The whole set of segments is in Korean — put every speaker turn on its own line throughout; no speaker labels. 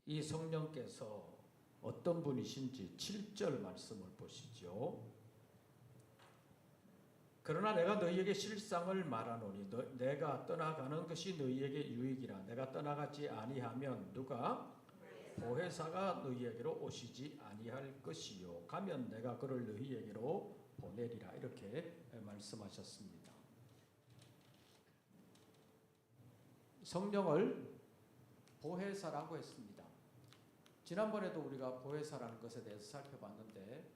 이 성령께서 어떤 분이신지 7절 말씀을 보시죠. 그러나 내가 너희에게 실상을 말하노니 내가 떠나가는 것이 너희에게 유익이라. 내가 떠나가지 아니하면 누가 보혜사가 너희에게로 오시지 아니할 것이요 가면 내가 그를 너희에게로 보내리라. 이렇게 말씀하셨습니다. 성령을 보혜사라고 했습니다. 지난번에도 우리가 보혜사라는 것에 대해서 살펴봤는데,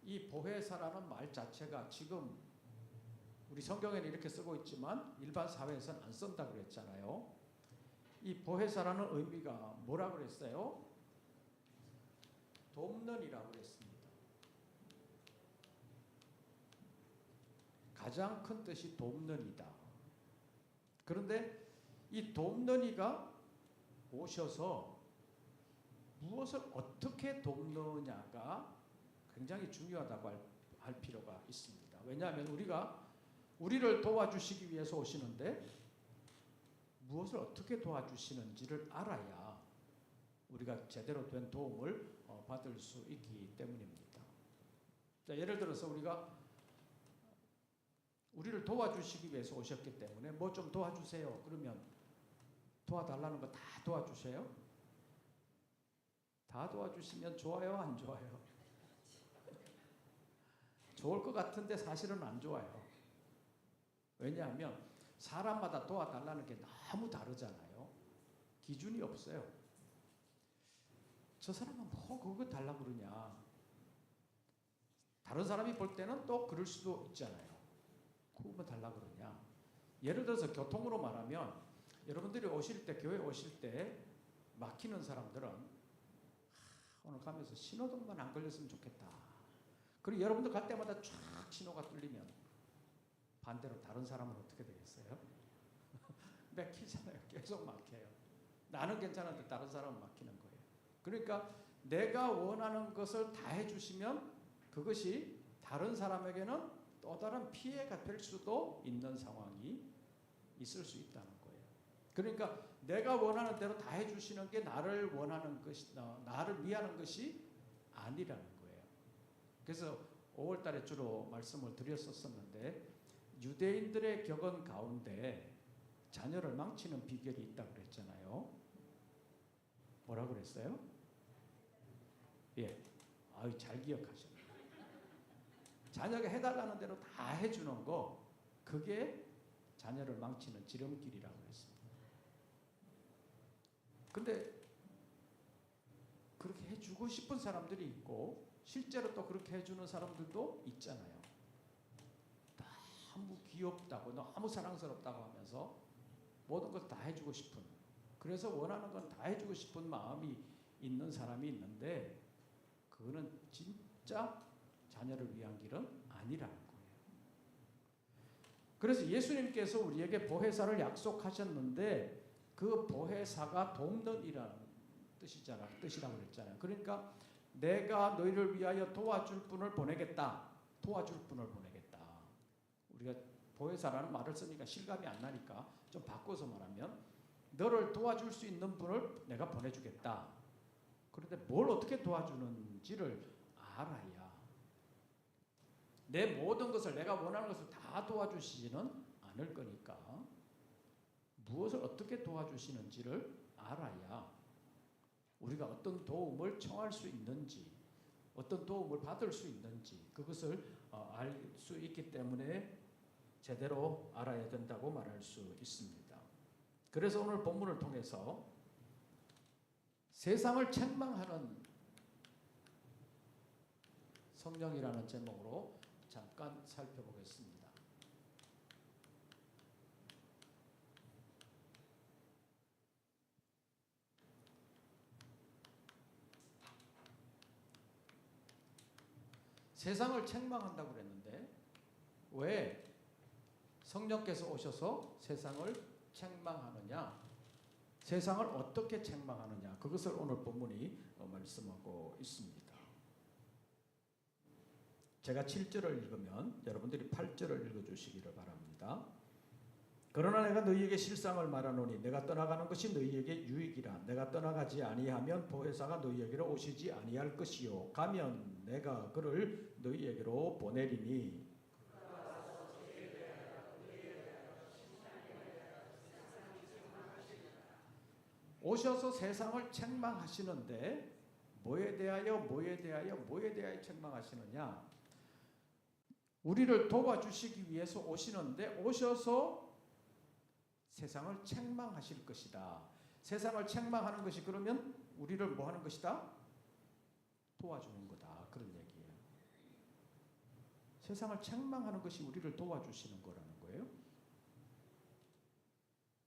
이 보혜사라는 말 자체가 지금 우리 성경에는 이렇게 쓰고 있지만 일반 사회에서는 안 쓴다고 그랬잖아요. 이 보혜사라는 의미가 뭐라고 그랬어요? 돕는이라고 그랬습니다. 가장 큰 뜻이 돕는이다. 그런데 이 돕는이가 오셔서 무엇을 어떻게 돕느냐가 굉장히 중요하다고 할 필요가 있습니다. 왜냐하면 우리를 도와주시기 위해서 오시는데 무엇을 어떻게 도와주시는지를 알아야 우리가 제대로 된 도움을 받을 수 있기 때문입니다. 자, 예를 들어서 우리를 도와주시기 위해서 오셨기 때문에 뭐 좀 도와주세요. 그러면 도와달라는 거 다 도와주세요? 다 도와주시면 좋아요, 안 좋아요? 좋을 것 같은데 사실은 안 좋아요. 왜냐하면 사람마다 도와달라는 게 너무 다르잖아요. 기준이 없어요. 저 사람은 뭐 그거 달라고 그러냐. 다른 사람이 볼 때는 또 그럴 수도 있잖아요. 그거 달라고 그러냐. 예를 들어서 교통으로 말하면 여러분들이 교회 오실 때 막히는 사람들은 오늘 가면서 신호등만 안 걸렸으면 좋겠다. 그리고 여러분들 갈 때마다 쫙 신호가 뚫리면 반대로 다른 사람은 어떻게 되겠어요? 막히잖아요. 계속 막혀요. 나는 괜찮은데 다른 사람은 막히는 거예요. 그러니까 내가 원하는 것을 다 해주시면 그것이 다른 사람에게는 또 다른 피해가 될 수도 있는 상황이 있을 수 있다는 거예요. 그러니까 내가 원하는 대로 다 해주시는 게 나를 위하는 것이 아니라는 거예요. 그래서 5월 달에 주로 말씀을 드렸었는데, 유대인들의 격언 가운데 자녀를 망치는 비결이 있다고 그랬잖아요. 뭐라고 그랬어요? 예, 잘 기억하셨네요. 자녀가 해달라는 대로 다 해주는 거, 그게 자녀를 망치는 지름길이라고 그랬습니다. 근데 그렇게 해주고 싶은 사람들이 있고 실제로 또 그렇게 해주는 사람들도 있잖아요. 너무 귀엽다고, 너무 사랑스럽다고 하면서 모든 걸 다 해주고 싶은, 그래서 원하는 건 다 해주고 싶은 마음이 있는 사람이 있는데, 그거는 진짜 자녀를 위한 길은 아니라는 거예요. 그래서 예수님께서 우리에게 보혜사를 약속하셨는데, 그 보혜사가 돕는 이라는 뜻이라고 그랬잖아요. 그러니까 내가 너희를 위하여 도와줄 분을 보내겠다. 도와줄 분을 보내겠다. 우리가 보혜사라는 말을 쓰니까 실감이 안 나니까 좀 바꿔서 말하면, 너를 도와줄 수 있는 분을 내가 보내주겠다. 그런데 뭘 어떻게 도와주는지를 알아야, 내 모든 것을, 내가 원하는 것을 다 도와주시지는 않을 거니까 무엇을 어떻게 도와주시는지를 알아야 우리가 어떤 도움을 청할 수 있는지, 어떤 도움을 받을 수 있는지, 그것을 알 수 있기 때문에 제대로 알아야 된다고 말할 수 있습니다. 그래서 오늘 본문을 통해서 세상을 책망하는 성령이라는 제목으로 잠깐 살펴보겠습니다. 세상을 책망한다고 그랬는데 왜 성령께서 오셔서 세상을 책망하느냐, 세상을 어떻게 책망하느냐, 그것을 오늘 본문이 말씀하고 있습니다. 제가 7절을 읽으면 여러분들이 8절을 읽어주시기를 바랍니다. 그러나 내가 너희에게 실상을 말하노니 내가 떠나가는 것이 너희에게 유익이라. 내가 떠나가지 아니하면 보혜사가 너희에게로 오시지 아니할 것이요 가면 내가 그를 너희에게로 보내리니. 오셔서 세상을 책망하시는데 뭐에 대하여 책망하시느냐? 우리를 도와주시기 위해서 오시는데 오셔서 세상을 책망하실 것이다. 세상을 책망하는 것이 그러면 우리를 뭐 하는 것이다? 도와주는 거다. 그런 얘기예요. 세상을 책망하는 것이 우리를 도와주시는 거라는 거예요.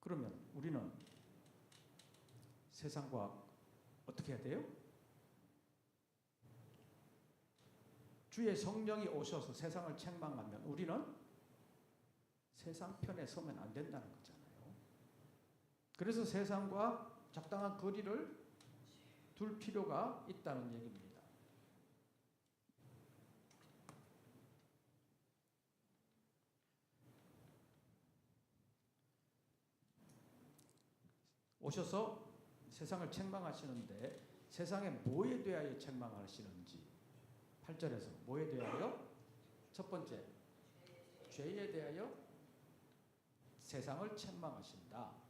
그러면 우리는 세상과 어떻게 해야 돼요? 주의 성령이 오셔서 세상을 책망하면 우리는 세상 편에 서면 안 된다는 거잖아요. 그래서 세상과 적당한 거리를 둘 필요가 있다는 얘기입니다. 오셔서 세상을 책망하시는데 세상에 뭐에 대하여 책망하시는지 8절에서 뭐에 대하여? 첫 번째, 죄에 대하여 세상을 책망하신다.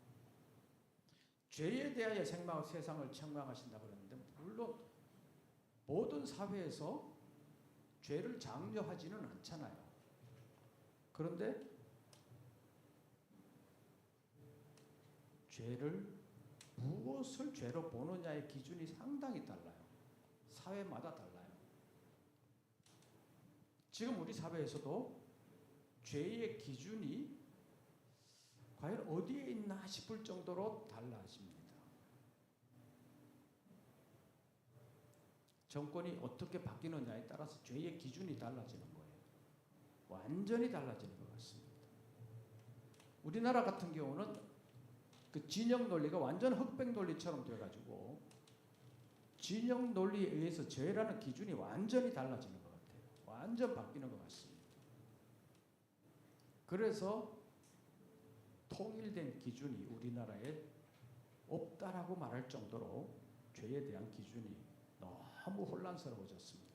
죄에 대하여 세상을 책망하신다 그러는데 물론 모든 사회에서 죄를 장려하지는 않잖아요. 그런데 죄를 무엇을 죄로 보느냐의 기준이 상당히 달라요. 사회마다 달라요. 지금 우리 사회에서도 죄의 기준이 과연 어디에 있나 싶을 정도로 달라집니다. 정권이 어떻게 바뀌느냐에 따라서 죄의 기준이 달라지는 거예요. 완전히 달라지는 것 같습니다. 우리나라 같은 경우는 그 진영 논리가 완전 흑백 논리처럼 돼가지고 진영 논리에 의해서 죄라는 기준이 완전히 달라지는 것 같아요. 완전 바뀌는 것 같습니다. 그래서 통일된 기준이 우리나라에 없다라고 말할 정도로 죄에 대한 기준이 너무 혼란스러워졌습니다.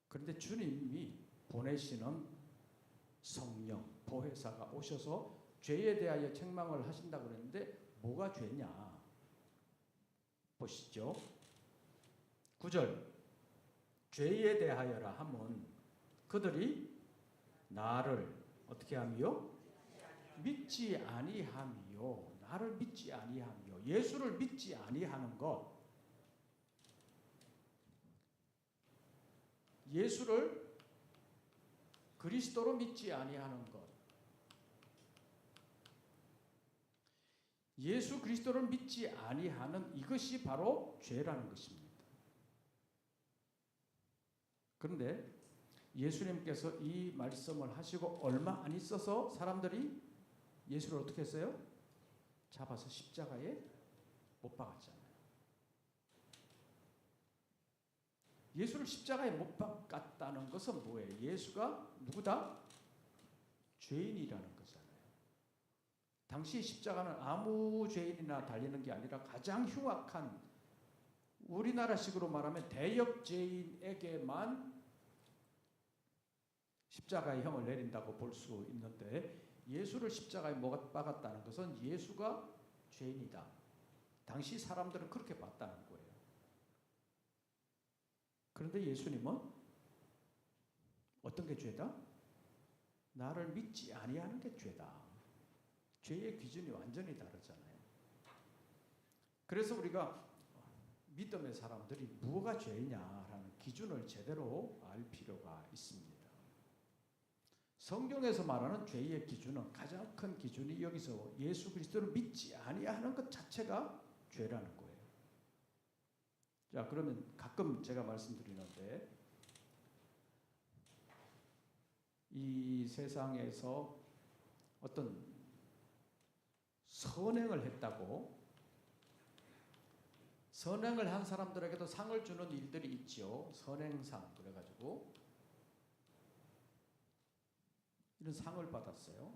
그런데 주님이 보내시는 성령, 보혜사가 오셔서 죄에 대하여 책망을 하신다고 그랬는데 뭐가 죄냐? 보시죠. 9절 죄에 대하여라 하면 그들이 나를 어떻게 하며? 믿지 아니하며. 나를 믿지 아니하며. 예수를 믿지 아니하는 것. 예수를 그리스도로 믿지 아니하는 것. 예수 그리스도를 믿지 아니하는 이것이 바로 죄라는 것입니다. 그런데 예수님께서 이 말씀을 하시고 얼마 안 있어서 사람들이 예수를 어떻게 했어요? 잡아서 십자가에 못 박았잖아요. 예수를 십자가에 못 박았다는 것은 뭐예요? 예수가 누구다? 죄인이라는 거잖아요. 당시 십자가는 아무 죄인이나 달리는 게 아니라 가장 흉악한 우리나라식으로 말하면 대역죄인에게만 십자가의 형을 내린다고 볼 수 있는데 예수를 십자가에 못 박았다는 것은 예수가 죄인이다. 당시 사람들은 그렇게 봤다는 거예요. 그런데 예수님은 어떤 게 죄다? 나를 믿지 아니하는 게 죄다. 죄의 기준이 완전히 다르잖아요. 그래서 우리가 믿음의 사람들이 뭐가 죄냐라는 기준을 제대로 알 필요가 있습니다. 성경에서 말하는 죄의 기준은 가장 큰 기준이 여기서 예수 그리스도를 믿지 아니하는 것 자체가 죄라는 거예요. 자, 그러면 가끔 제가 말씀드리는데 이 세상에서 어떤 선행을 했다고 선행을 한 사람들에게도 상을 주는 일들이 있죠. 선행상 그래가지고 이런 상을 받았어요.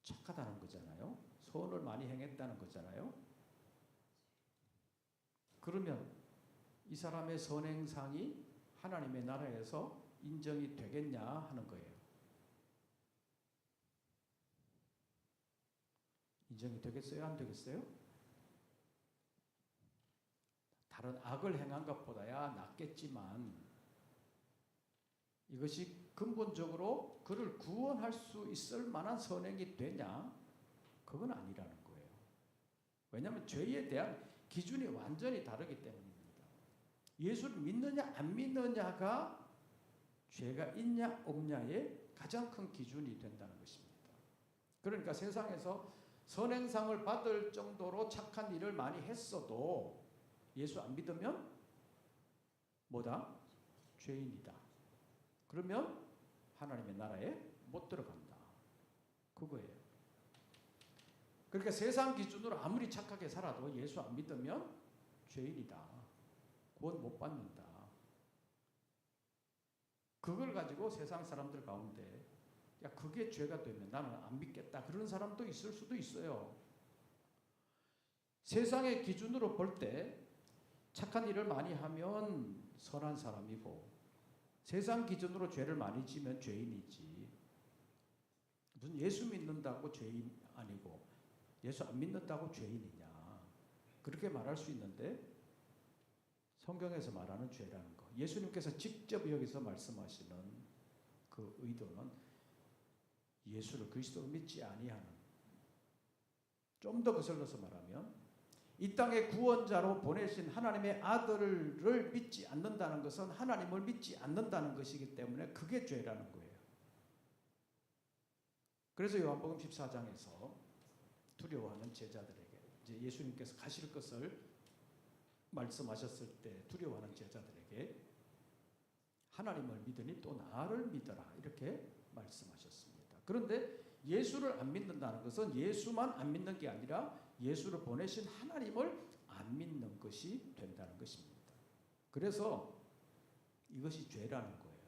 착하다는 거잖아요. 선을 많이 행했다는 거잖아요. 그러면 이 사람의 선행상이 하나님의 나라에서 인정이 되겠냐 하는 거예요. 인정이 되겠어요? 안 되겠어요? 다른 악을 행한 것보다야 낫겠지만 이것이 근본적으로 그를 구원할 수 있을 만한 선행이 되냐? 그건 아니라는 거예요. 왜냐하면 죄에 대한 기준이 완전히 다르기 때문입니다. 예수를 믿느냐 안 믿느냐가 죄가 있냐 없냐의 가장 큰 기준이 된다는 것입니다. 그러니까 세상에서 선행상을 받을 정도로 착한 일을 많이 했어도 예수 안 믿으면 뭐다? 죄인이다. 그러면 하나님의 나라에 못 들어간다. 그거예요. 그러니까 세상 기준으로 아무리 착하게 살아도 예수 안 믿으면 죄인이다. 구원 못 받는다. 그걸 가지고 세상 사람들 가운데 야 그게 죄가 되면 나는 안 믿겠다. 그런 사람도 있을 수도 있어요. 세상의 기준으로 볼 때 착한 일을 많이 하면 선한 사람이고 세상 기준으로 죄를 많이 지면 죄인이지. 무슨 예수 믿는다고 죄인 아니고 예수 안 믿는다고 죄인이냐. 그렇게 말할 수 있는데 성경에서 말하는 죄라는 거. 예수님께서 직접 여기서 말씀하시는 그 의도는 예수를 그리스도로 믿지 아니하는, 좀 더 거슬러서 말하면 이 땅의 구원자로 보내신 하나님의 아들을 믿지 않는다는 것은 하나님을 믿지 않는다는 것이기 때문에 그게 죄라는 거예요. 그래서 요한복음 14장에서 두려워하는 제자들에게 이제 예수님께서 가실 것을 말씀하셨을 때 두려워하는 제자들에게 하나님을 믿으니 또 나를 믿어라 이렇게 말씀하셨습니다. 그런데 예수를 안 믿는다는 것은 예수만 안 믿는 게 아니라 예수를 보내신 하나님을 안 믿는 것이 된다는 것입니다. 그래서 이것이 죄라는 거예요.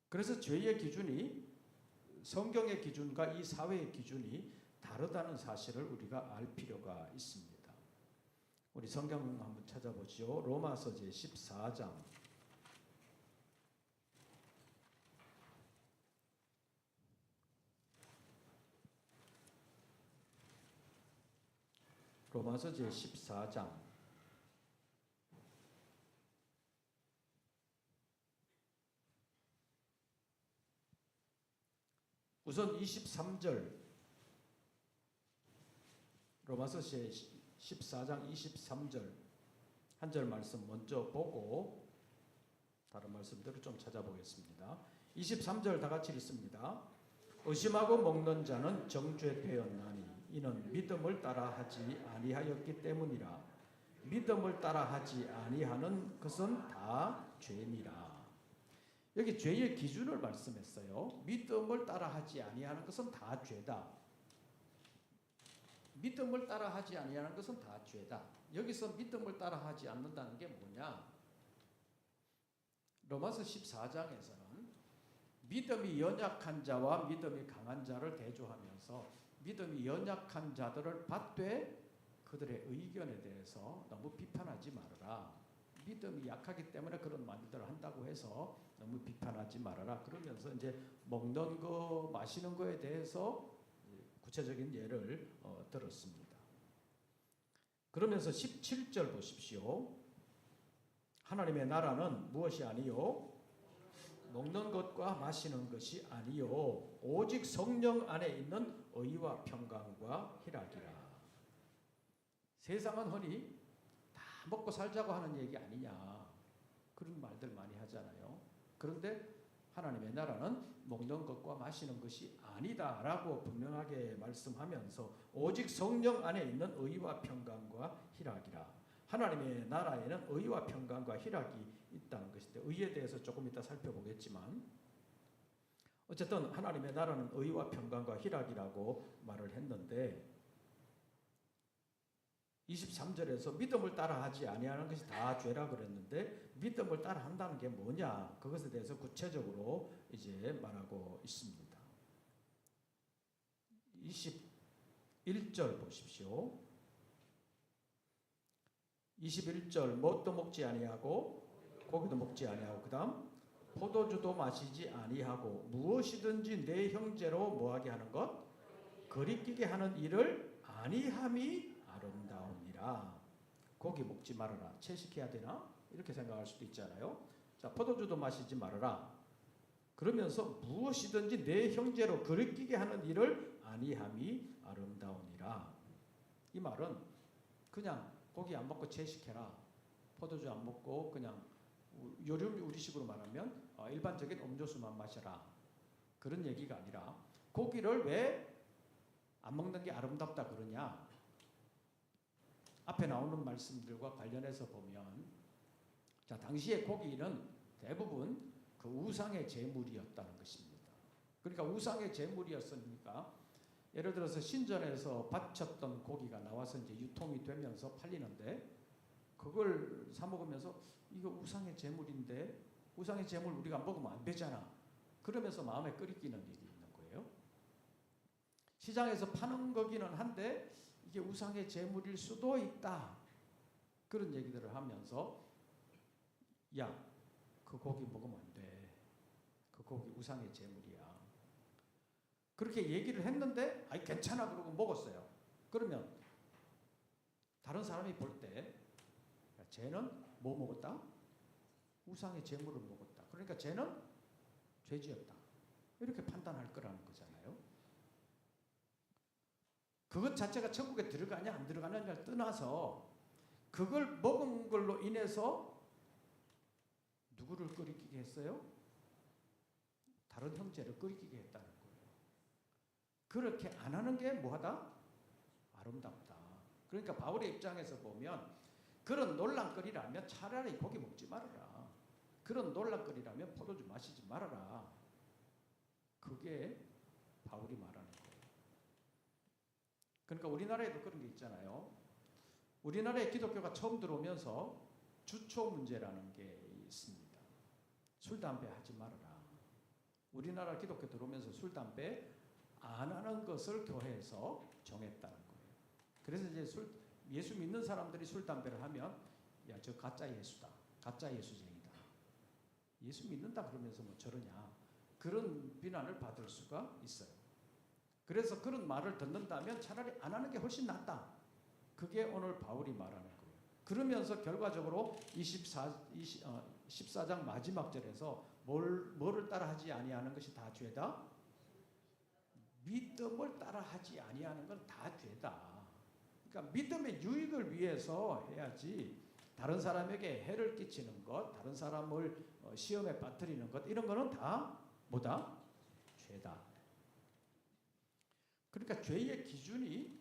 그래서 죄의 기준이 성경의 기준과 이 사회의 기준이 다르다는 사실을 우리가 알 필요가 있습니다. 우리 성경 한번 찾아보죠. 로마서 제14장 로마서 제14장 우선 23절 로마서 제14장 23절 한 절 말씀 먼저 보고 다른 말씀들을 좀 찾아보겠습니다. 23절 다 같이 읽습니다. 의심하고 먹는 자는 정죄되었나니 이는 믿음을 따라하지 아니하였기 때문이라. 믿음을 따라하지 아니하는 것은 다 죄니라. 여기 죄의 기준을 말씀했어요. 믿음을 따라하지 아니하는 것은 다 죄다. 믿음을 따라하지 아니하는 것은 다 죄다. 여기서 믿음을 따라하지 않는다는 게 뭐냐? 로마서 14장에서는 믿음이 연약한 자와 믿음이 강한 자를 대조하면서 믿음이 연약한 자들을 받되 그들의 의견에 대해서 너무 비판하지 말아라. 믿음이 약하기 때문에 그런 말들을 한다고 해서 너무 비판하지 말아라. 그러면서 이제 먹는 거, 마시는 거에 대해서 구체적인 예를 들었습니다. 그러면서 17절 보십시오. 하나님의 나라는 무엇이 아니요? 먹는 것과 마시는 것이 아니요 오직 성령 안에 있는 의와 평강과 희락이라. 세상은 흔히 다 먹고 살자고 하는 얘기 아니냐 그런 말들 많이 하잖아요. 그런데 하나님의 나라는 먹는 것과 마시는 것이 아니다라고 분명하게 말씀하면서 오직 성령 안에 있는 의와 평강과 희락이라. 하나님의 나라에는 의와 평강과 희락이 있다는 것인데 의에 대해서 조금 이따 살펴보겠지만 어쨌든 하나님의 나라는 의와 평강과 희락이라고 말을 했는데 23절에서 믿음을 따라하지 아니하는 것이 다 죄라 그랬는데 믿음을 따라한다는 게 뭐냐? 그것에 대해서 구체적으로 이제 말하고 있습니다. 21절 보십시오. 21절 뭣도 먹지 아니하고 고기도 먹지 아니하고 그다음 포도주도 마시지 아니하고 무엇이든지 내 형제로 뭐하게 하는 것 거리끼게 하는 일을 아니함이 아름다우니라. 고기 먹지 말아라. 채식해야 되나? 이렇게 생각할 수도 있잖아요. 자, 포도주도 마시지 말아라. 그러면서 무엇이든지 내 형제로 거리끼게 하는 일을 아니함이 아름다우니라. 이 말은 그냥 고기 안 먹고 채식해라. 포도주 안 먹고 그냥 요즘 우리식으로 말하면 일반적인 음료수만 마셔라. 그런 얘기가 아니라 고기를 왜 안 먹는 게 아름답다 그러냐? 앞에 나오는 말씀들과 관련해서 보면 자, 당시의 고기는 대부분 그 우상의 제물이었다는 것입니다. 그러니까 우상의 제물이었으니까 예를 들어서 신전에서 바쳤던 고기가 나와서 이제 유통이 되면서 팔리는데 그걸 사 먹으면서 이거 우상의 제물인데 우상의 제물 우리가 먹으면 안 되잖아. 그러면서 마음에 끓이기는 일이 있는 거예요. 시장에서 파는 거기는 한데 이게 우상의 제물일 수도 있다. 그런 얘기들을 하면서 야, 그 고기 먹으면 안 돼. 그 고기 우상의 제물이야. 그렇게 얘기를 했는데 아이 괜찮아 그러고 먹었어요. 그러면 다른 사람이 볼 때 쟤는 뭐 먹었다? 우상의 제물을 먹었다. 그러니까 쟤는 죄지었다. 이렇게 판단할 거라는 거잖아요. 그것 자체가 천국에 들어가냐 안 들어가느냐를 떠나서 그걸 먹은 걸로 인해서 누구를 끓이게 했어요? 다른 형제를 끓이게 했다는 거예요. 그렇게 안 하는 게 뭐하다? 아름답다. 그러니까 바울의 입장에서 보면 그런 논란거리라면 차라리 고기 먹지 말아라. 그런 논란거리라면 포도주 마시지 말아라. 그게 바울이 말하는 거예요. 그러니까 우리나라에도 그런 게 있잖아요. 우리나라에 기독교가 처음 들어오면서 주초 문제라는 게 있습니다. 술, 담배 하지 말아라. 우리나라 기독교 들어오면서 술, 담배 안 하는 것을 교회에서 정했다는 거예요. 그래서 이제 예수 믿는 사람들이 술, 담배를 하면 야, 저 가짜 예수다. 가짜 예수쟁이다. 예수 믿는다 그러면서 뭐 저러냐. 그런 비난을 받을 수가 있어요. 그래서 그런 말을 듣는다면 차라리 안 하는 게 훨씬 낫다. 그게 오늘 바울이 말하는 거예요. 그러면서 결과적으로 14장 마지막 절에서 뭐를 따라하지 아니하는 것이 다 죄다? 믿음을 따라하지 아니하는 건 다 죄다. 그러니까 믿음의 유익을 위해서 해야지 다른 사람에게 해를 끼치는 것, 다른 사람을 시험에 빠뜨리는 것 이런 거는 다 뭐다? 죄다. 그러니까 죄의 기준이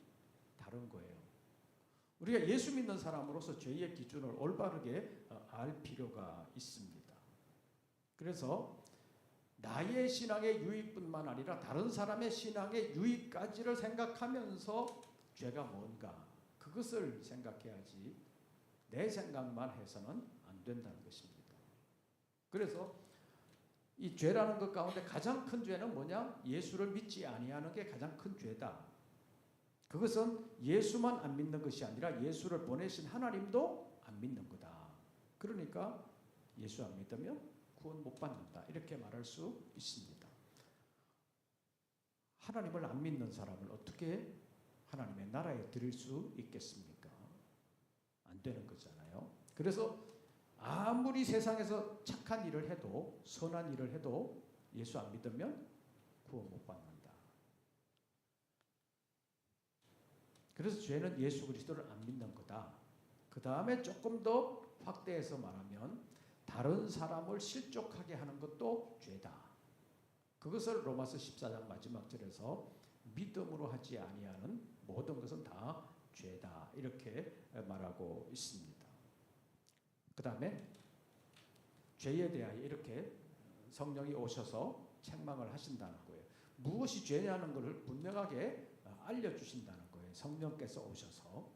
다른 거예요. 우리가 예수 믿는 사람으로서 죄의 기준을 올바르게 알 필요가 있습니다. 그래서 나의 신앙의 유익뿐만 아니라 다른 사람의 신앙의 유익까지를 생각하면서 죄가 뭔가 그것을 생각해야지 내 생각만 해서는 안 된다는 것입니다. 그래서 이 죄라는 것 가운데 가장 큰 죄는 뭐냐? 예수를 믿지 아니하는 게 가장 큰 죄다. 그것은 예수만 안 믿는 것이 아니라 예수를 보내신 하나님도 안 믿는 거다. 그러니까 예수 안 믿으면 구원 못 받는다. 이렇게 말할 수 있습니다. 하나님을 안 믿는 사람을 어떻게 하나님의 나라에 들일 수 있겠습니까? 안 되는 거잖아요. 그래서 아무리 세상에서 착한 일을 해도 선한 일을 해도 예수 안 믿으면 구원 못 받는다. 그래서 죄는 예수 그리스도를 안 믿는 거다. 그 다음에 조금 더 확대해서 말하면 다른 사람을 실족하게 하는 것도 죄다. 그것을 로마서 14장 마지막 절에서 믿음으로 하지 아니하는 모든 것은 다 죄다. 이렇게 말하고 있습니다. 그 다음에 죄에 대하여 이렇게 성령이 오셔서 책망을 하신다는 거예요. 무엇이 죄냐는 것을 분명하게 알려주신다는 거예요. 성령께서 오셔서.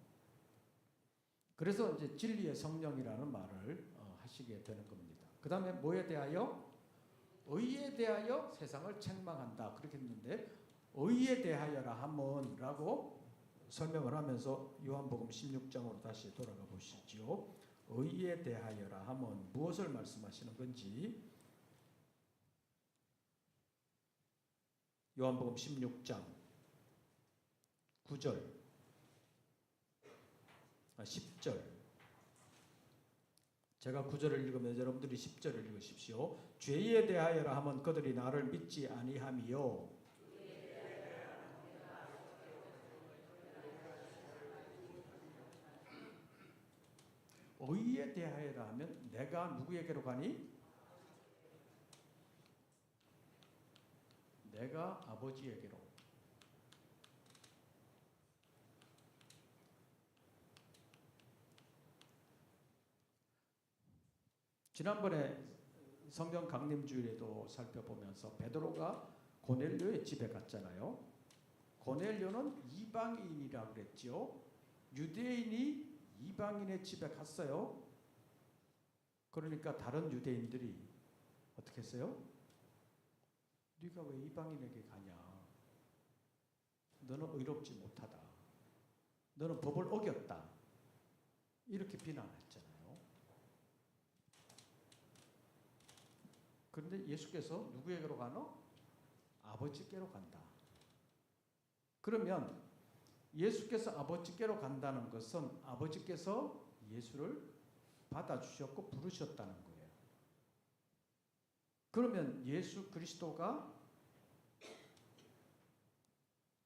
그래서 이제 진리의 성령이라는 말을 하시게 되는 겁니다. 그 다음에 뭐에 대하여? 의에 대하여 세상을 책망한다. 그렇게 했는데 의에 대하여라 하면 라고 설명을 하면서 요한복음 16장으로 다시 돌아가 보시죠. 의에 대하여라 하면 무엇을 말씀하시는 건지 요한복음 16장 9절 10절 제가 9절을 읽으면 여러분들이 10절을 읽으십시오. 죄에 대하여라 하면 그들이 나를 믿지 아니함이요 의에 대하여라 하면 내가 누구에게로 가니? 내가 아버지에게로. 지난번에 성경 강림주일에도 살펴보면서 베드로가 고넬료의 집에 갔잖아요. 고넬료는 이방인이라고 그랬죠. 유대인이 이방인의 집에 갔어요. 그러니까 다른 유대인들이 어떻게 했어요? 네가 왜 이방인에게 가냐? 너는 의롭지 못하다. 너는 법을 어겼다. 이렇게 비난했잖아요. 그런데 예수께서 누구에게로 가노? 아버지께로 간다. 그러면 예수께서 아버지께로 간다는 것은 아버지께서 예수를 받아주셨고 부르셨다는 거예요. 그러면 예수 그리스도가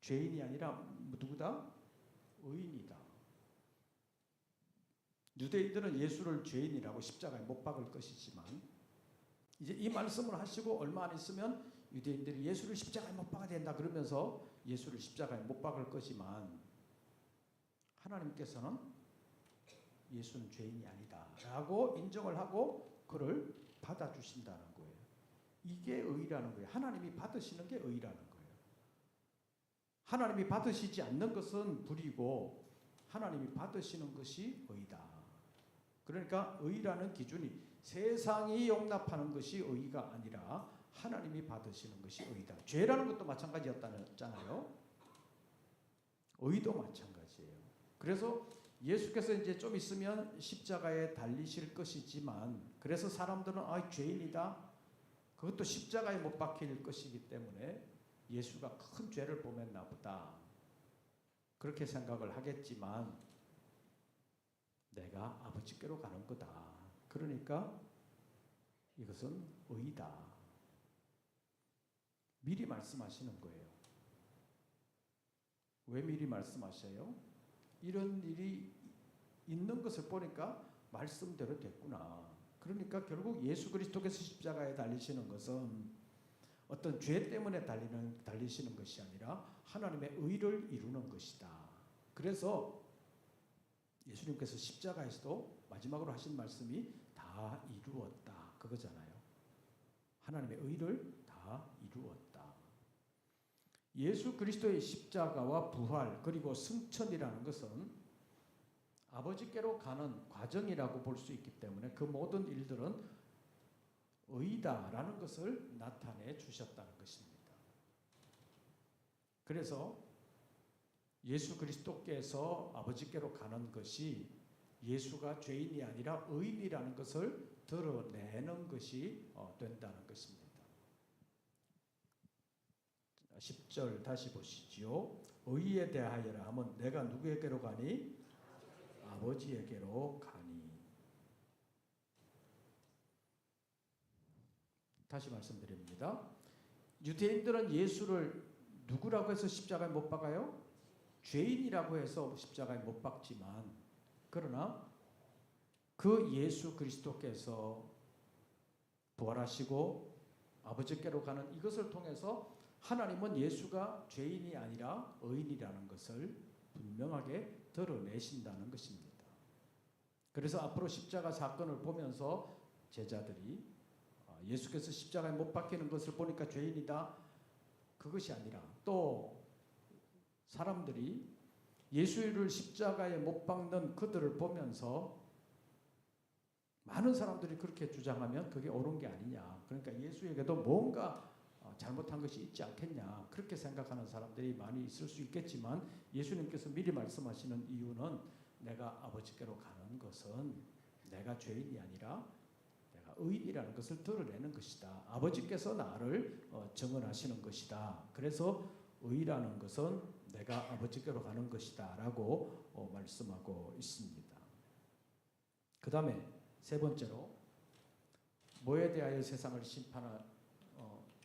죄인이 아니라 누구다? 의인이다. 유대인들은 예수를 죄인이라고 십자가에 못 박을 것이지만 이제 이 말씀을 하시고 얼마 안 있으면 유대인들이 예수를 십자가에 못 박아야 된다 그러면서 예수를 십자가에 못 박을 거지만 하나님께서는 예수는 죄인이 아니다 라고 인정을 하고 그를 받아주신다는 거예요. 이게 의라는 거예요. 하나님이 받으시는 게 의라는 거예요. 하나님이 받으시지 않는 것은 불이고 하나님이 받으시는 것이 의다. 그러니까 의라는 기준이 세상이 용납하는 것이 의가 아니라 하나님이 받으시는 것이 의다. 죄라는 것도 마찬가지였잖아요. 의도 마찬가지예요. 그래서 예수께서 이제 좀 있으면 십자가에 달리실 것이지만 그래서 사람들은 죄인이다. 그것도 십자가에 못 박힐 것이기 때문에 예수가 큰 죄를 범했나 보다. 그렇게 생각을 하겠지만 내가 아버지께로 가는 거다. 그러니까 이것은 의다. 미리 말씀하시는 거예요. 왜 미리 말씀하셔요? 이런 일이 있는 것을 보니까 말씀대로 됐구나. 그러니까 결국 예수 그리스도께서 십자가에 달리시는 것은 어떤 죄 때문에 달리시는 것이 아니라 하나님의 의를 이루는 것이다. 그래서 예수님께서 십자가에서도 마지막으로 하신 말씀이 다 이루었다. 그거잖아요. 하나님의 의를 다 이루었다. 예수 그리스도의 십자가와 부활 그리고 승천이라는 것은 아버지께로 가는 과정이라고 볼 수 있기 때문에 그 모든 일들은 의다라는 것을 나타내 주셨다는 것입니다. 그래서 예수 그리스도께서 아버지께로 가는 것이 예수가 죄인이 아니라 의인이라는 것을 드러내는 것이 된다는 것입니다. 10절 다시 보시죠. 의에 대하여라 하면 내가 누구에게로 가니? 아버지에게로 가니. 다시 말씀드립니다. 유대인들은 예수를 누구라고 해서 십자가에 못 박아요? 죄인이라고 해서 십자가에 못 박지만 그러나 그 예수 그리스도께서 부활하시고 아버지께로 가는 이것을 통해서 하나님은 예수가 죄인이 아니라 의인이라는 것을 분명하게 드러내신다는 것입니다. 그래서 앞으로 십자가 사건을 보면서 제자들이 예수께서 십자가에 못 박히는 것을 보니까 죄인이다. 그것이 아니라 또 사람들이 예수를 십자가에 못 박는 그들을 보면서 많은 사람들이 그렇게 주장하면 그게 옳은 게 아니냐. 그러니까 예수에게도 뭔가 잘못한 것이 있지 않겠냐. 그렇게 생각하는 사람들이 많이 있을 수 있겠지만 예수님께서 미리 말씀하시는 이유는 내가 아버지께로 가는 것은 내가 죄인이 아니라 내가 의인이라는 것을 드러내는 것이다. 아버지께서 나를 증언하시는 것이다. 그래서 의라는 것은 내가 아버지께로 가는 것이다 라고 말씀하고 있습니다. 그 다음에 세 번째로 뭐에 대하여 세상을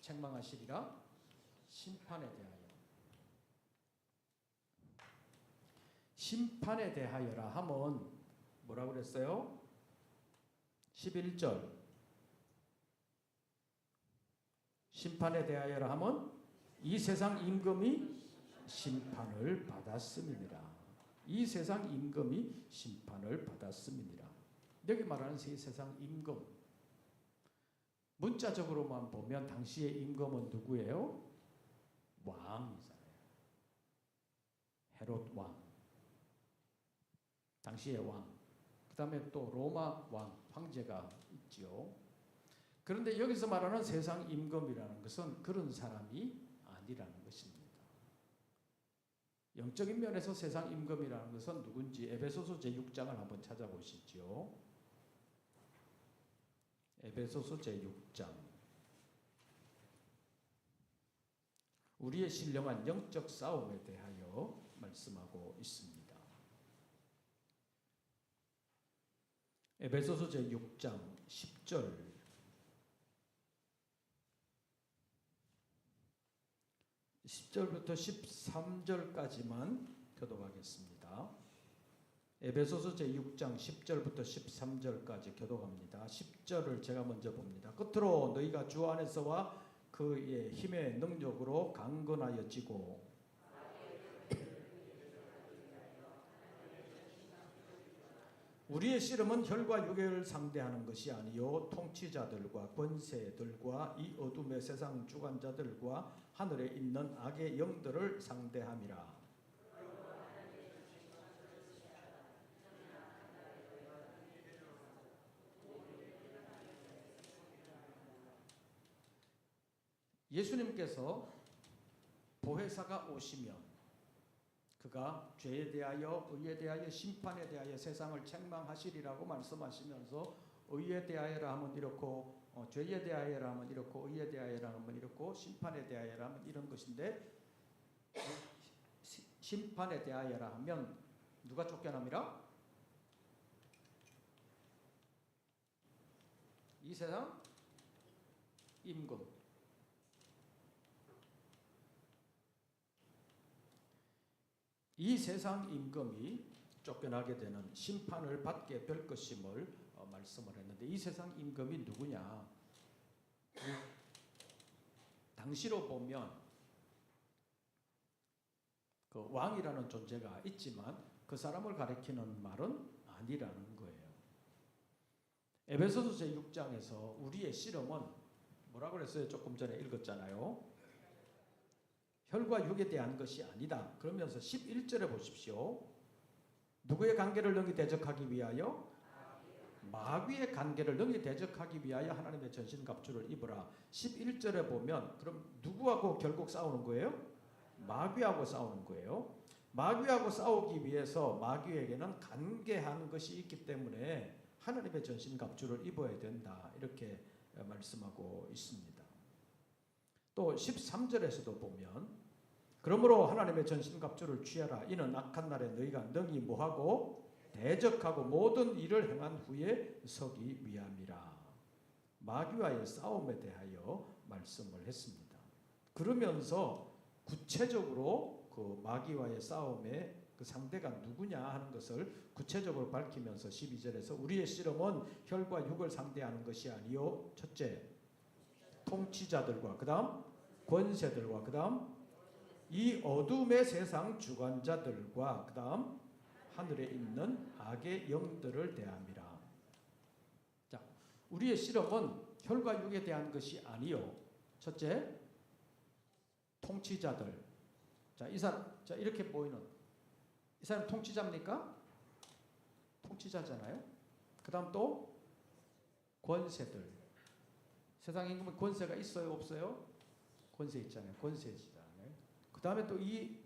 책망하시리라? 심판에 대하여. 심판에 대하여라 하면 뭐라고 그랬어요? 11절 심판에 대하여라 하면 이 세상 임금이 심판을 받았음이니라. 이 세상 임금이 심판을 받았음이니라. 여기 말하는 이 세상 임금, 문자적으로만 보면 당시의 임금은 누구예요? 왕이잖아요. 헤롯 왕, 당시의 왕. 그 다음에 또 로마 왕, 황제가 있지요. 그런데 여기서 말하는 세상 임금이라는 것은 그런 사람이 아니라는 것입니다. 영적인 면에서 세상 임금이라는 것은 누군지 에베소서 제6장을 한번 찾아보시죠. 에베소서 제6장. 우리의 신령한 영적 싸움에 대하여 말씀하고 있습니다. 에베소서 제6장 10절 10절부터 13절까지만 교독하겠습니다. 에베소서 제6장 10절부터 13절까지 교독합니다. 10절을 제가 먼저 봅니다. 끝으로 너희가 주 안에서와 그의 힘의 능력으로 강건하여지고 우리의 씨름은 혈과 육을 상대하는 것이 아니요 통치자들과 권세들과 이 어둠의 세상 주관자들과 하늘에 있는 악의 영들을 상대함이라. 예수님께서 보혜사가 오시면 그가 죄에 대하여 의에 대하여 심판에 대하여 세상을 책망하시리라고 말씀하시면서 의에 대하여라 하면 이렇고 죄에 대하여라 하면 이렇고 의에 대하여라 하면 이렇고 심판에 대하여라 하면 이런 것인데 심판에 대하여라 하면 누가 쫓겨납니까? 이 세상 임금. 이 세상 임금이 쫓겨나게 되는 심판을 받게 될 것임을 말씀을 했는데 이 세상 임금이 누구냐? 당시로 보면 그 왕이라는 존재가 있지만 그 사람을 가리키는 말은 아니라는 거예요. 에베소서 제6장에서 우리의 씨름은 뭐라고 그랬어요? 조금 전에 읽었잖아요. 혈과 육에 대한 것이 아니다. 그러면서 11절에 보십시오. 누구의 관계를 능히 대적하기 위하여? 마귀의 관계를 능히 대적하기 위하여 하나님의 전신갑주를 입으라. 11절에 보면 그럼 누구하고 결국 싸우는 거예요? 마귀하고 싸우는 거예요. 마귀하고 싸우기 위해서 마귀에게는 관계한 것이 있기 때문에 하나님의 전신갑주를 입어야 된다. 이렇게 말씀하고 있습니다. 또 13절에서도 보면 그러므로 하나님의 전신갑주를 취하라. 이는 악한 날에 너희가 능히 뭐하고 대적하고 모든 일을 행한 후에 서기 위함이라. 마귀와의 싸움에 대하여 말씀을 했습니다. 그러면서 구체적으로 그 마귀와의 싸움의 그 상대가 누구냐 하는 것을 구체적으로 밝히면서 12절에서 우리의 씨름은 혈과 육을 상대하는 것이 아니요 첫째 통치자들과 그 다음 권세들과 그 다음 이 어둠의 세상 주관자들과 그 다음 하늘에 있는 악의 영들을 대함이라. 자, 우리의 씨름은 혈과 육에 대한 것이 아니요 첫째 통치자들. 자, 이 사람, 자 이렇게 보이는 이 사람 통치자입니까? 통치자잖아요. 그 다음 또 권세들. 세상 임금은 권세가 있어요, 없어요? 권세 있잖아요. 권세지잖아요. 그 다음에 또 이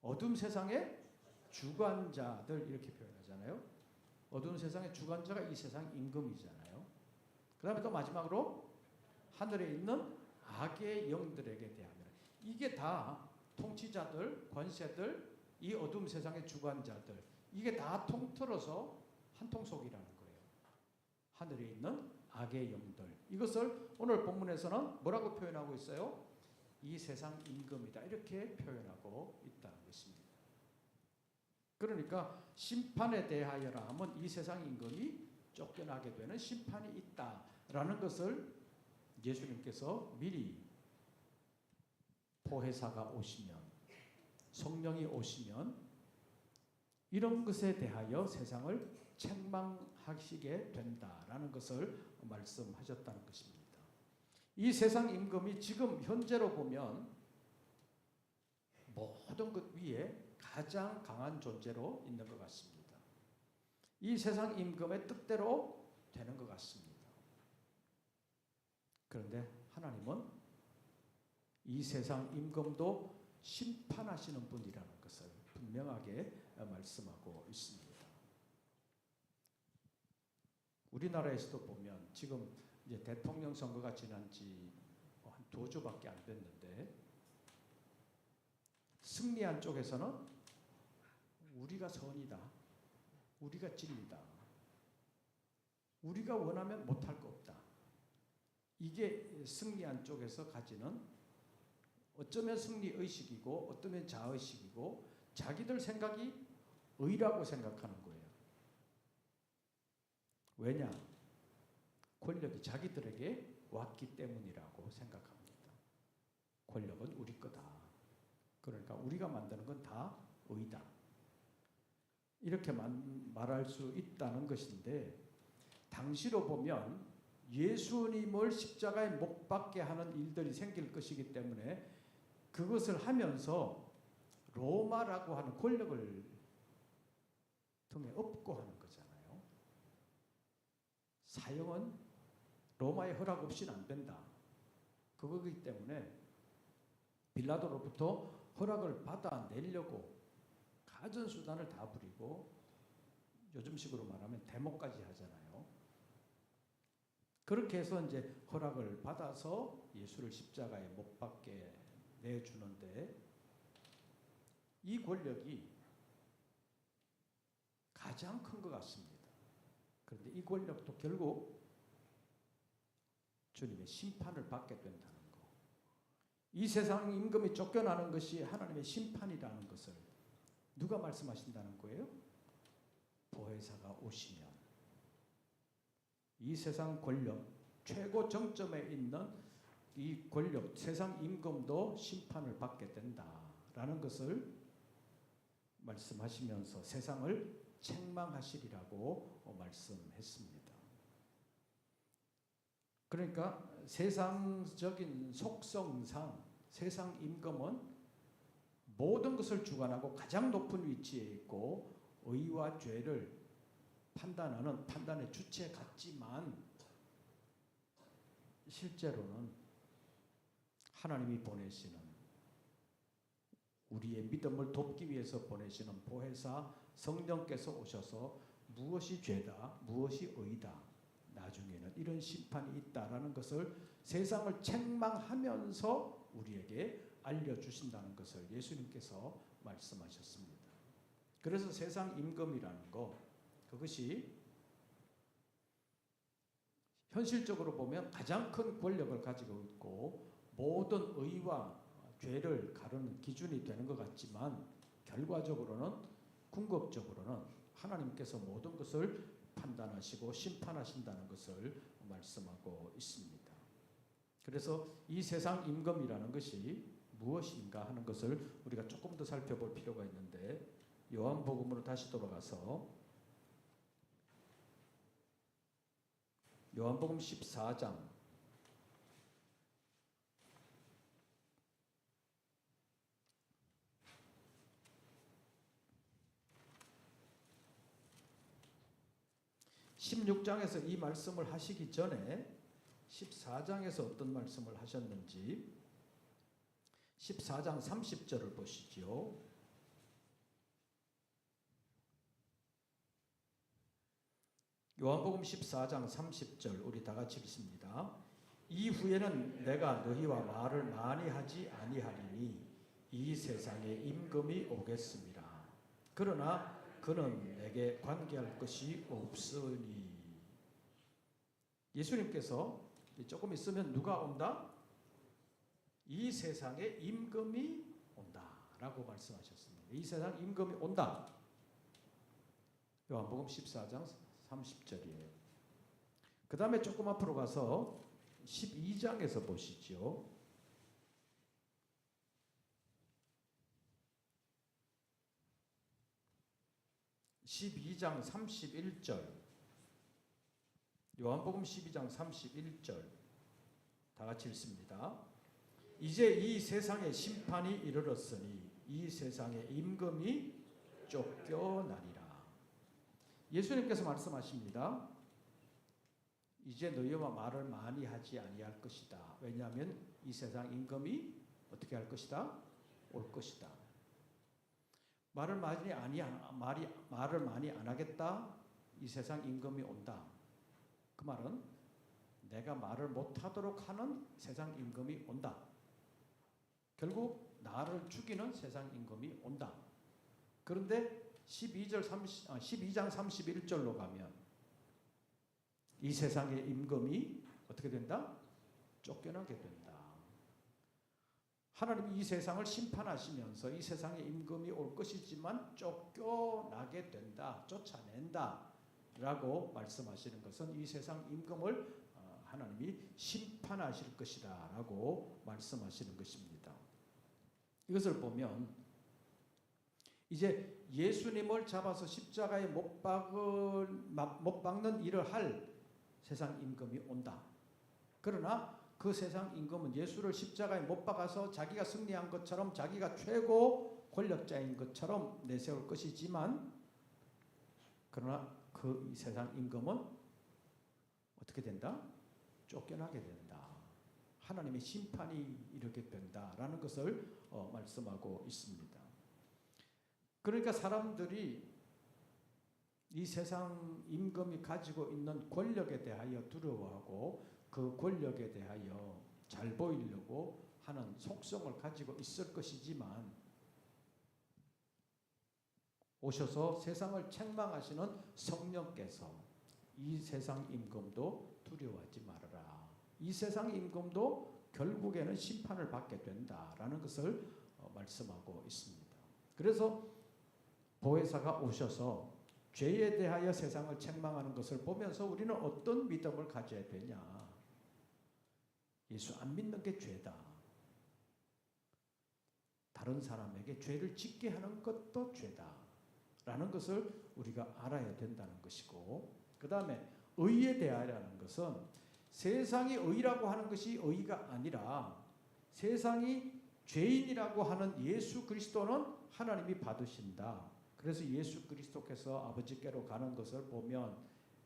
어둠 세상의 주관자들 이렇게 표현하잖아요. 어두운 세상의 주관자가 이 세상 임금이잖아요. 그 다음에 또 마지막으로 하늘에 있는 악의 영들에게 대하면 이게 다 통치자들, 권세들, 이 어둠 세상의 주관자들 이게 다 통틀어서 한 통속이라는 거예요. 하늘에 있는 악의 영들 이것을 오늘 본문에서는 뭐라고 표현하고 있어요? 이 세상 임금이다 이렇게 표현하고 있다는 것입니다. 그러니까 심판에 대하여라 하면 이 세상 임금이 쫓겨나게 되는 심판이 있다라는 것을 예수님께서 미리 보혜사가 오시면 성령이 오시면 이런 것에 대하여 세상을 책망하시게 된다라는 것을 말씀하셨다는 것입니다. 이 세상 임금이 지금 현재로 보면 모든 것 위에 가장 강한 존재로 있는 것 같습니다. 이 세상 임금의 뜻대로 되는 것 같습니다. 그런데 하나님은 이 세상 임금도 심판하시는 분이라는 것을 분명하게 말씀하고 있습니다. 우리나라에서도 보면 지금 이제 대통령 선거가 지난 지 한 2주밖에 안 됐는데 승리한 쪽에서는 우리가 선이다. 우리가 진리다. 우리가 원하면 못할 거 없다. 이게 승리한 쪽에서 가지는 어쩌면 승리의식이고 어쩌면 자의식이고 자기들 생각이 의라고 생각하는 거예요. 왜냐? 권력이 자기들에게 왔기 때문이라고 생각합니다. 권력은 우리 거다. 그러니까 우리가 만드는 건 다 의다. 이렇게 말할 수 있다는 것인데 당시로 보면 예수님을 십자가에 못 박게 하는 일들이 생길 것이기 때문에 그것을 하면서 로마라고 하는 권력을 등에 업고 하는 거잖아요. 사형은 로마의 허락 없이는 안 된다. 그거기 때문에 빌라도로부터 허락을 받아내려고 가전 수단을 다 부리고 요즘식으로 말하면 데모까지 하잖아요. 그렇게 해서 이제 허락을 받아서 예수를 십자가에 못 박게 내주는데 이 권력이 가장 큰 것 같습니다. 그런데 이 권력도 결국 주님의 심판을 받게 된다는 거. 이 세상 임금이 쫓겨나는 것이 하나님의 심판이라는 것을 누가 말씀하신다는 거예요? 보혜사가 오시면 이 세상 권력 최고 정점에 있는 이 권력 세상 임금도 심판을 받게 된다라는 것을 말씀하시면서 세상을 책망하시리라고 말씀했습니다. 그러니까 세상적인 속성상 세상 임금은 모든 것을 주관하고 가장 높은 위치에 있고 의와 죄를 판단하는 판단의 주체 같지만 실제로는 하나님이 보내시는 우리의 믿음을 돕기 위해서 보내시는 보혜사 성령께서 오셔서 무엇이 죄다, 무엇이 의다, 나중에는 이런 심판이 있다라는 것을 세상을 책망하면서 우리에게 알려주신다는 것을 예수님께서 말씀하셨습니다. 그래서 세상 임금이라는 거 그것이 현실적으로 보면 가장 큰 권력을 가지고 있고 모든 의와 죄를 가르는 기준이 되는 것 같지만 결과적으로는 궁극적으로는 하나님께서 모든 것을 판단하시고 심판하신다는 것을 말씀하고 있습니다. 그래서 이 세상 임금이라는 것이 무엇인가 하는 것을 우리가 조금 더 살펴볼 필요가 있는데 요한복음으로 다시 돌아가서 요한복음 14장 1 16장에서 이 말씀을 하시기 전에 14장에서 어떤 말씀을 하셨는지 14장 30절을 보시죠. 요한복음 14장 30절 우리 다 같이 읽습니다. 이후에는 내가 너희와 말을 많이 하지 아니하리니 이 세상에 임금이 오겠습니다. 그러나 그는 내게 관계할 것이 없으니. 예수님께서 조금 있으면 누가 온다? 이 세상에 임금이 온다라고 말씀하셨습니다. 이 세상 임금이 온다. 요한복음 14장 30절이에요. 그 다음에 조금 앞으로 가서 12장에서 보시죠. 12장 31절. 요한복음 12장 31절. 다 같이 읽습니다. 이제 이 세상에 심판이 이르렀으니 이 세상에 임금이 쫓겨나리라. 예수님께서 말씀하십니다. 이제 너희와 말을 많이 하지 아니할 것이다. 왜냐하면 이 세상 임금이 어떻게 할 것이다? 올 것이다. 말을 많이 안 하겠다. 이 세상 임금이 온다. 그 말은 내가 말을 못하도록 하는 세상 임금이 온다. 결국 나를 죽이는 세상 임금이 온다. 그런데 12장 31절로 가면 이 세상의 임금이 어떻게 된다? 쫓겨나게 된다. 하나님이 이 세상을 심판하시면서 이 세상의 임금이 올 것이지만 쫓겨나게 된다. 쫓아낸다. 라고 말씀하시는 것은 이 세상 임금을 하나님이 심판하실 것이다. 라고 말씀하시는 것입니다. 이것을 보면 이제 예수님을 잡아서 십자가에 못 박는 일을 할 세상 임금이 온다. 그러나 그 세상 임금은 예수를 십자가에 못 박아서 자기가 승리한 것처럼 자기가 최고 권력자인 것처럼 내세울 것이지만 그러나 그 세상 임금은 어떻게 된다? 쫓겨나게 된다. 하나님의 심판이 이렇게 된다라는 것을 말씀하고 있습니다. 그러니까 사람들이 이 세상 임금이 가지고 있는 권력에 대하여 두려워하고 그 권력에 대하여 잘 보이려고 하는 속성을 가지고 있을 것이지만 오셔서 세상을 책망하시는 성령께서 이 세상 임금도 두려워하지 말아라. 이 세상 임금도 결국에는 심판을 받게 된다라는 것을 말씀하고 있습니다. 그래서 보혜사가 오셔서 죄에 대하여 세상을 책망하는 것을 보면서 우리는 어떤 믿음을 가져야 되냐? 예수 안 믿는 게 죄다. 다른 사람에게 죄를 짓게 하는 것도 죄다. 라는 것을 우리가 알아야 된다는 것이고, 그 다음에 의에 대하여라는 것은 세상이 의라고 하는 것이 의가 아니라 세상이 죄인이라고 하는 예수 그리스도는 하나님이 받으신다. 그래서 예수 그리스도께서 아버지께로 가는 것을 보면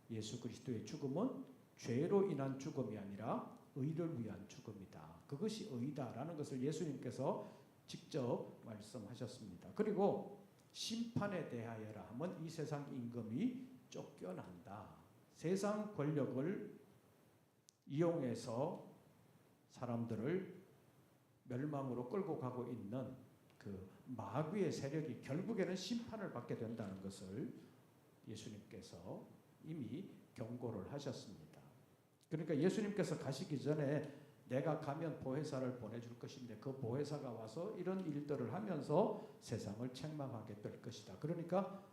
예수 그리스도의 죽음은 죄로 인한 죽음이 아니라 의를 위한 죽음이다. 그것이 의다라는 것을 예수님께서 직접 말씀하셨습니다. 그리고 심판에 대하여라 하면 이 세상 임금이 쫓겨난다. 세상 권력을 이용해서 사람들을 멸망으로 끌고 가고 있는 그 마귀의 세력이 결국에는 심판을 받게 된다는 것을 예수님께서 이미 경고를 하셨습니다. 그러니까 예수님께서 가시기 전에 내가 가면 보혜사를 보내줄 것인데 그 보혜사가 와서 이런 일들을 하면서 세상을 책망하게 될 것이다. 그러니까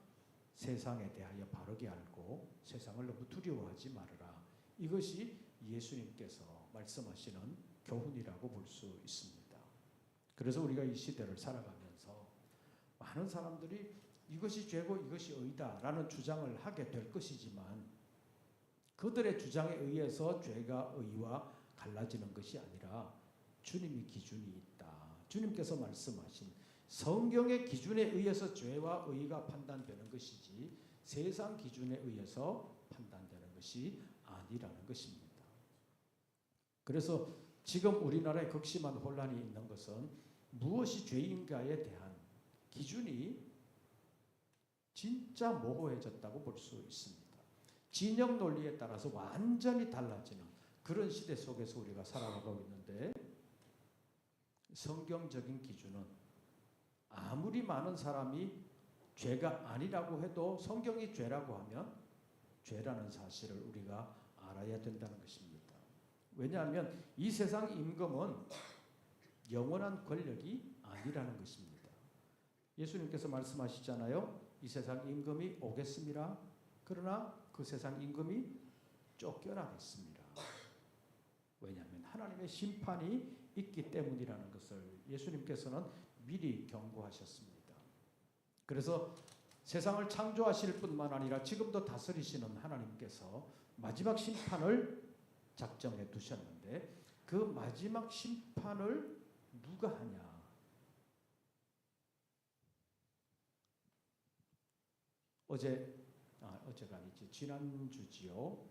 세상에 대하여 바르게 알고 세상을 너무 두려워하지 말아라. 이것이 예수님께서 말씀하시는 교훈이라고 볼 수 있습니다. 그래서 우리가 이 시대를 살아가면서 많은 사람들이 이것이 죄고 이것이 의다라는 주장을 하게 될 것이지만 그들의 주장에 의해서 죄가 의와 갈라지는 것이 아니라 주님의 기준이 있다. 주님께서 말씀하신 성경의 기준에 의해서 죄와 의가 판단되는 것이지 세상 기준에 의해서 판단되는 것이 아니라는 것입니다. 그래서 지금 우리나라에 극심한 혼란이 있는 것은 무엇이 죄인가에 대한 기준이 진짜 모호해졌다고 볼 수 있습니다. 진영 논리에 따라서 완전히 달라지는 그런 시대 속에서 우리가 살아가고 있는데, 성경적인 기준은 아무리 많은 사람이 죄가 아니라고 해도 성경이 죄라고 하면 죄라는 사실을 우리가 알아야 된다는 것입니다. 왜냐하면 이 세상 임금은 영원한 권력이 아니라는 것입니다. 예수님께서 말씀하시잖아요. 이 세상 임금이 오겠습니다. 그러나 그 세상 임금이 쫓겨나겠습니다. 왜냐하면 하나님의 심판이 있기 때문이라는 것을 예수님께서는 미리 경고하셨습니다. 그래서 세상을 창조하실 뿐만 아니라 지금도 다스리시는 하나님께서 마지막 심판을 작정해 두셨는데, 그 마지막 심판을 누가 하냐? 어제가 아니지, 지난주지요.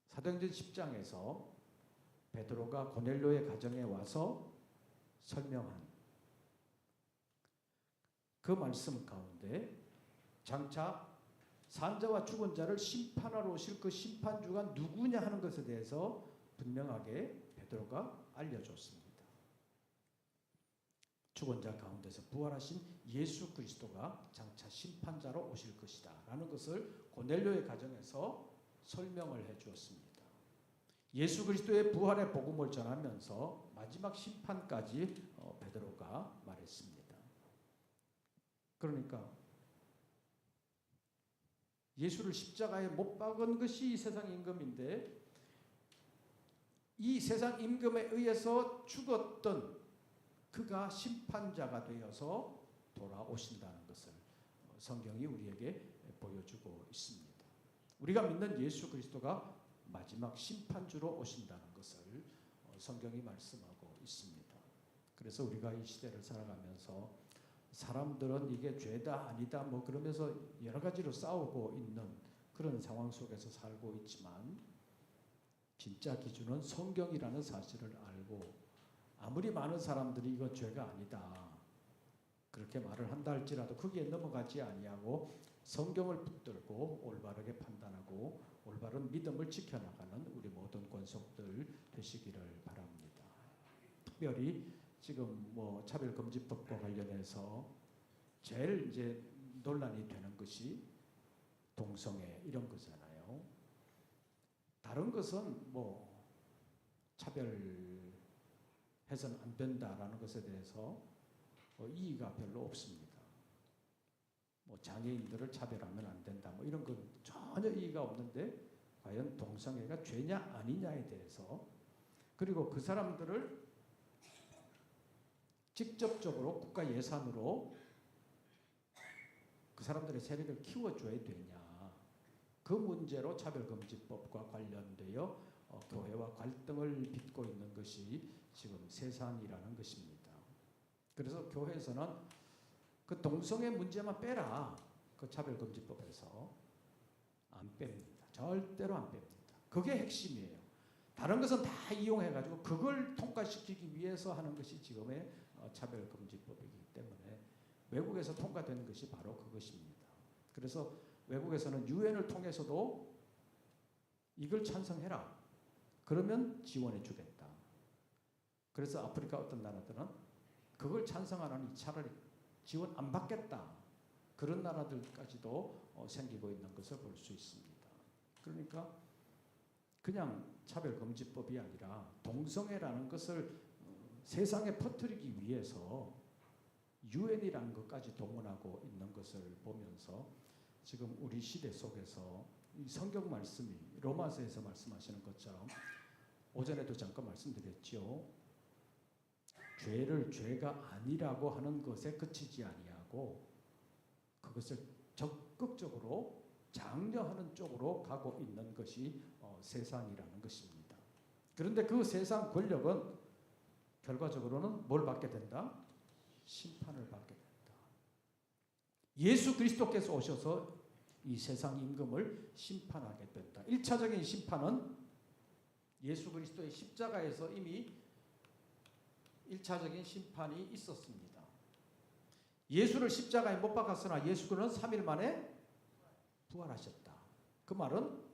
사도행전 10장에서 베드로가 고넬료의 가정에 와서 설명한 그 말씀 가운데 장차 산자와 죽은 자를 심판하러 오실 그 심판주가 누구냐 하는 것에 대해서 분명하게 베드로가 알려줬습니다. 죽은 자 가운데서 부활하신 예수 그리스도가 장차 심판자로 오실 것이다 라는 것을 고넬료의 가정에서 설명을 해 주었습니다. 예수 그리스도의 부활의 복음을 전하면서 마지막 심판까지 베드로가 말했습니다. 그러니까 예수를 십자가에 못 박은 것이 이 세상 임금인데, 이 세상 임금에 의해서 죽었던 그가 심판자가 되어서 돌아오신다는 것을 성경이 우리에게 보여주고 있습니다. 우리가 믿는 예수 그리스도가 마지막 심판주로 오신다는 것을 성경이 말씀하고 있습니다. 그래서 우리가 이 시대를 살아가면서 사람들은 이게 죄다 아니다 뭐 그러면서 여러 가지로 싸우고 있는 그런 상황 속에서 살고 있지만, 진짜 기준은 성경이라는 사실을 알고, 아무리 많은 사람들이 이건 죄가 아니다 그렇게 말을 한다 할지라도 거기에 넘어가지 아니하고 성경을 붙들고 올바르게 판단하고 올바른 믿음을 지켜나가는 우리 모든 권속들 되시기를 바랍니다. 특별히 지금 차별금지법과 관련해서 제일 이제 논란이 되는 것이 동성애 이런 거잖아요. 다른 것은 차별해서는 안 된다라는 것에 대해서 이의가 별로 없습니다. 장애인들을 차별하면 안 된다 이런 건 전혀 이의가 없는데, 과연 동성애가 죄냐 아니냐에 대해서, 그리고 그 사람들을 직접적으로 국가 예산으로 그 사람들의 세력을 키워줘야 되냐, 그 문제로 차별금지법과 관련되어 교회와 갈등을 빚고 있는 것이 지금 세상이라는 것입니다. 그래서 교회에서는 그 동성애 문제만 빼라, 그 차별금지법에서 안 뺍니다. 절대로 안 뺍니다. 그게 핵심이에요. 다른 것은 다 이용해가지고 그걸 통과시키기 위해서 하는 것이 지금의 차별금지법이기 때문에 외국에서 통과된 것이 바로 그것입니다. 그래서 외국에서는 유엔을 통해서도 이걸 찬성해라, 그러면 지원해 주겠다. 그래서 아프리카 어떤 나라들은 그걸 찬성하라니 차라리 지원 안 받겠다, 그런 나라들까지도 생기고 있는 것을 볼 수 있습니다. 그러니까 그냥 차별금지법이 아니라 동성애라는 것을 세상에 퍼뜨리기 위해서 유엔이라는 것까지 동원하고 있는 것을 보면서 지금 우리 시대 속에서 이 성경 말씀이 로마서에서 말씀하시는 것처럼, 오전에도 잠깐 말씀드렸죠. 죄를 죄가 아니라고 하는 것에 그치지 아니하고 그것을 적극적으로 장려하는 쪽으로 가고 있는 것이 세상이라는 것입니다. 그런데 그 세상 권력은 결과적으로는 뭘 받게 된다? 심판을 받게 된다. 예수 그리스도께서 오셔서 이 세상 임금을 심판하게 된다. 1차적인 심판은 예수 그리스도의 십자가에서 이미 1차적인 심판이 있었습니다. 예수를 십자가에 못 박았으나 예수는 3일 만에 부활하셨다. 그 말은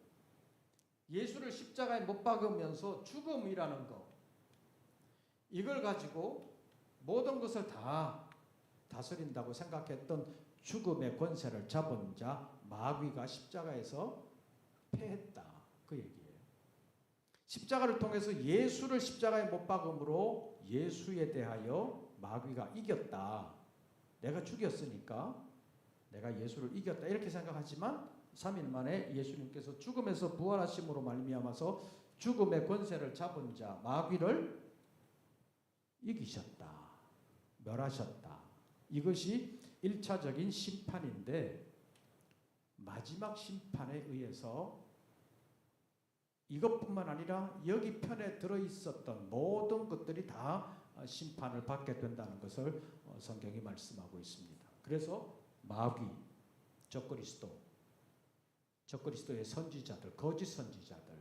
예수를 십자가에 못 박으면서 죽음이라는 것, 이걸 가지고 모든 것을 다 다스린다고 생각했던 죽음의 권세를 잡은 자 마귀가 십자가에서 패했다. 그 얘기예요. 십자가를 통해서 예수를 십자가에 못 박음으로 예수에 대하여 마귀가 이겼다. 내가 죽였으니까 내가 예수를 이겼다. 이렇게 생각하지만 3일 만에 예수님께서 죽음에서 부활하심으로 말미암아서 죽음의 권세를 잡은 자 마귀를 이기셨다. 멸하셨다. 이것이 1차적인 심판인데 마지막 심판에 의해서 이것뿐만 아니라 여기 편에 들어있었던 모든 것들이 다 심판을 받게 된다는 것을 성경이 말씀하고 있습니다. 그래서 마귀, 적그리스도의 선지자들, 거짓 선지자들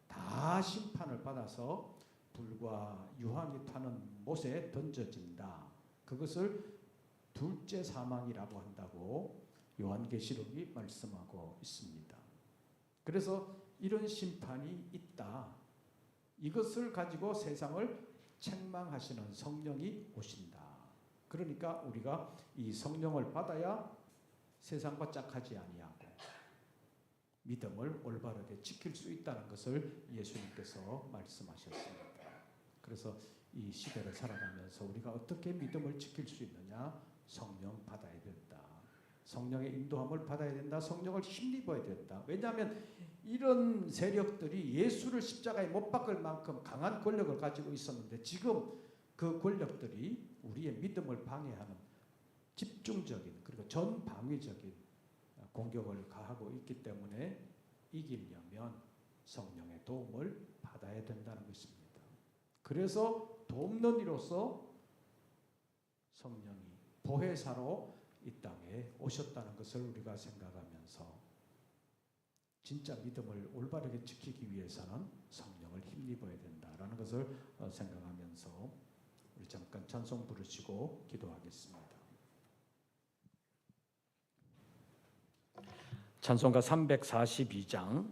다 심판을 받아서 불과 유황이 타는 못에 던져진다. 그것을 둘째 사망이라고 한다고 요한계시록이 말씀하고 있습니다. 그래서 이런 심판이 있다. 이것을 가지고 세상을 책망하시는 성령이 오신다. 그러니까 우리가 이 성령을 받아야 세상과 짝하지 아니하고 믿음을 올바르게 지킬 수 있다는 것을 예수님께서 말씀하셨습니다. 그래서 이 시대를 살아가면서 우리가 어떻게 믿음을 지킬 수 있느냐? 성령 받아야 된다. 성령의 인도함을 받아야 된다. 성령을 힘입어야 된다. 왜냐하면 이런 세력들이 예수를 십자가에 못 박을 만큼 강한 권력을 가지고 있었는데 지금 그 권력들이 우리의 믿음을 방해하는 집중적인 그리고 전방위적인 공격을 가하고 있기 때문에 이기려면 성령의 도움을 받아야 된다는 것입니다. 그래서 돕는 이로서 성령이 보혜사로 이 땅에 오셨다는 것을 우리가 생각하면서 진짜 믿음을 올바르게 지키기 위해서는 성령을 힘입어야 된다라는 것을 생각하면서 우리 잠깐 찬송 부르시고 기도하겠습니다. 찬송가 342장